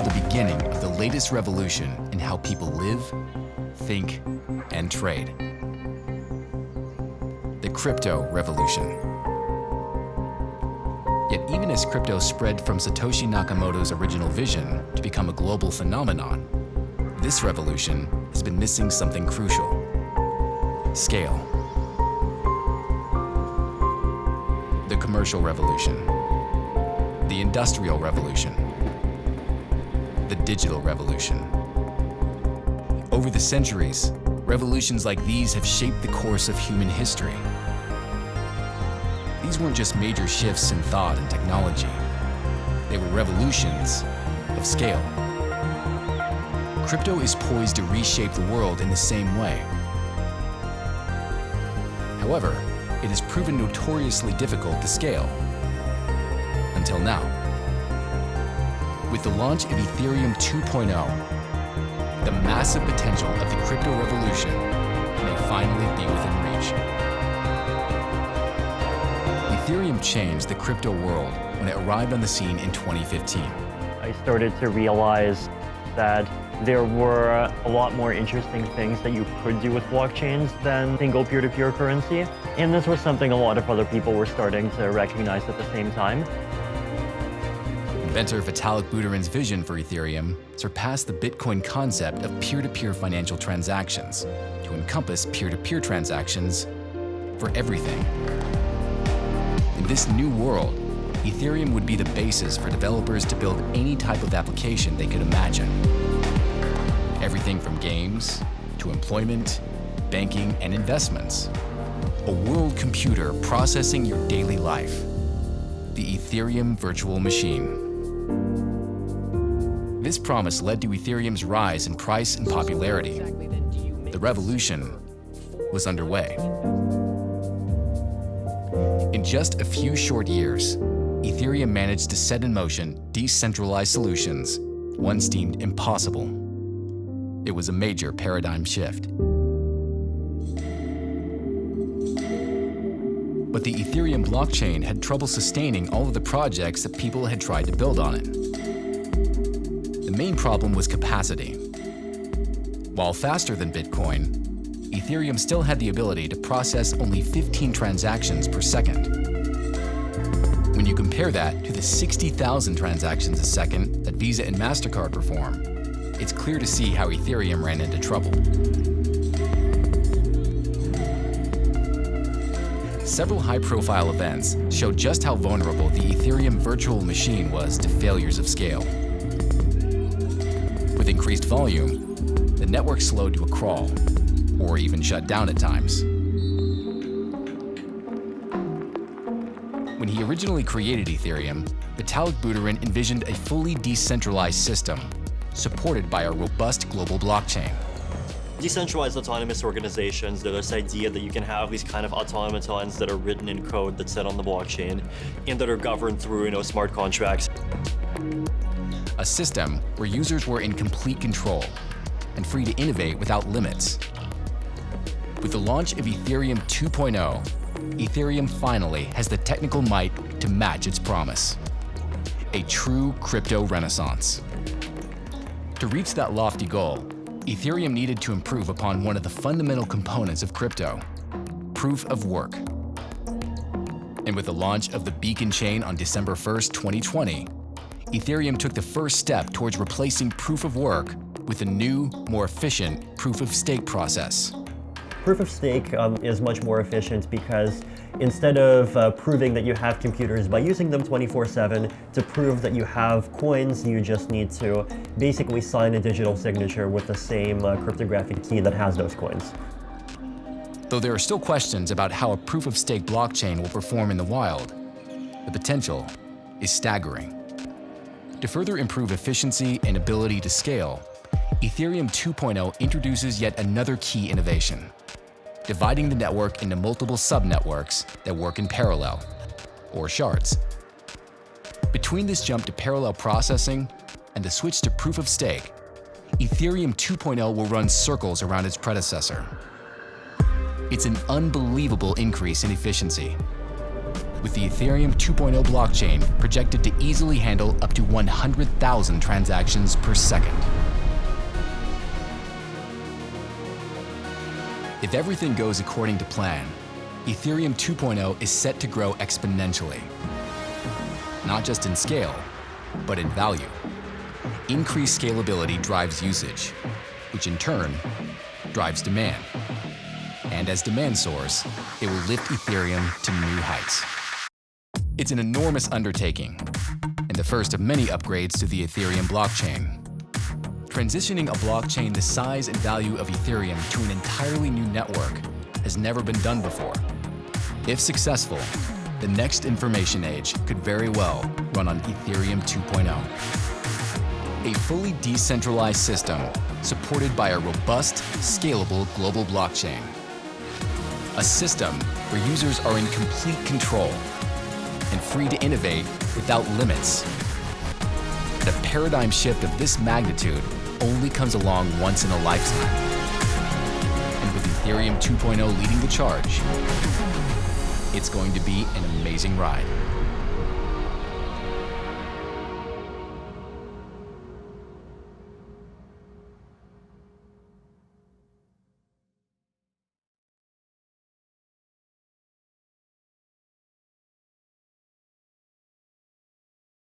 herald the beginning of the latest revolution in how people live, think, and trade. The crypto revolution. Yet even as crypto spread from Satoshi Nakamoto's original vision to become a global phenomenon, this revolution has been missing something crucial: scale. The commercial revolution, the industrial revolution, the digital revolution. Over the centuries, revolutions like these have shaped the course of human history. These weren't just major shifts in thought and technology. They were revolutions of scale. Crypto is poised to reshape the world in the same way. However, it has proven notoriously difficult to scale. Until now. With the launch of Ethereum 2.0, the massive potential of the crypto revolution may finally be within reach. Ethereum changed the crypto world when it arrived on the scene in 2015. I started to realize that there were a lot more interesting things that you could do with blockchains than single peer-to-peer currency. And this was something a lot of other people were starting to recognize at the same time. Inventor Vitalik Buterin's vision for Ethereum surpassed the Bitcoin concept of peer-to-peer financial transactions to encompass peer-to-peer transactions for everything. In this new world, Ethereum would be the basis for developers to build any type of application they could imagine. Everything from games to employment, banking, and investments. A world computer processing your daily life. The Ethereum virtual machine. This promise led to Ethereum's rise in price and popularity. The revolution was underway. In just a few short years, Ethereum managed to set in motion decentralized solutions once deemed impossible. It was a major paradigm shift. But the Ethereum blockchain had trouble sustaining all of the projects that people had tried to build on it. The main problem was capacity. While faster than Bitcoin, Ethereum still had the ability to process only 15 transactions per second. When you compare that to the 60,000 transactions a second that Visa and MasterCard perform, it's clear to see how Ethereum ran into trouble. Several high-profile events showed just how vulnerable the Ethereum virtual machine was to failures of scale. With increased volume, the network slowed to a crawl, or even shut down at times. When he originally created Ethereum, Vitalik Buterin envisioned a fully decentralized system, supported by a robust global blockchain. Decentralized autonomous organizations, they're this idea that you can have these kind of automatons that are written in code that's set on the blockchain and that are governed through, smart contracts. A system where users were in complete control and free to innovate without limits. With the launch of Ethereum 2.0, Ethereum finally has the technical might to match its promise. A true crypto renaissance. To reach that lofty goal, Ethereum needed to improve upon one of the fundamental components of crypto: proof of work. And with the launch of the Beacon chain on December 1st, 2020, Ethereum took the first step towards replacing proof of work with a new, more efficient proof of stake process. Proof of stake is much more efficient because instead of proving that you have computers by using them 24/7, to prove that you have coins, you just need to basically sign a digital signature with the same cryptographic key that has those coins. Though there are still questions about how a proof of stake blockchain will perform in the wild, the potential is staggering. To further improve efficiency and ability to scale, Ethereum 2.0 introduces yet another key innovation: dividing the network into multiple subnetworks that work in parallel, or shards. Between this jump to parallel processing and the switch to proof of stake, Ethereum 2.0 will run circles around its predecessor. It's an unbelievable increase in efficiency. with the Ethereum 2.0 blockchain projected to easily handle up to 100,000 transactions per second. If everything goes according to plan, Ethereum 2.0 is set to grow exponentially. Not just in scale, but in value. Increased scalability drives usage, which in turn drives demand. And as demand soars, it will lift Ethereum to new heights. It's an enormous undertaking, and the first of many upgrades to the Ethereum blockchain. Transitioning a blockchain the size and value of Ethereum to an entirely new network has never been done before. If successful, the next information age could very well run on Ethereum 2.0. A fully decentralized system supported by a robust, scalable global blockchain. A system where users are in complete control and free to innovate without limits. The paradigm shift of this magnitude only comes along once in a lifetime. And with Ethereum 2.0 leading the charge, it's going to be an amazing ride.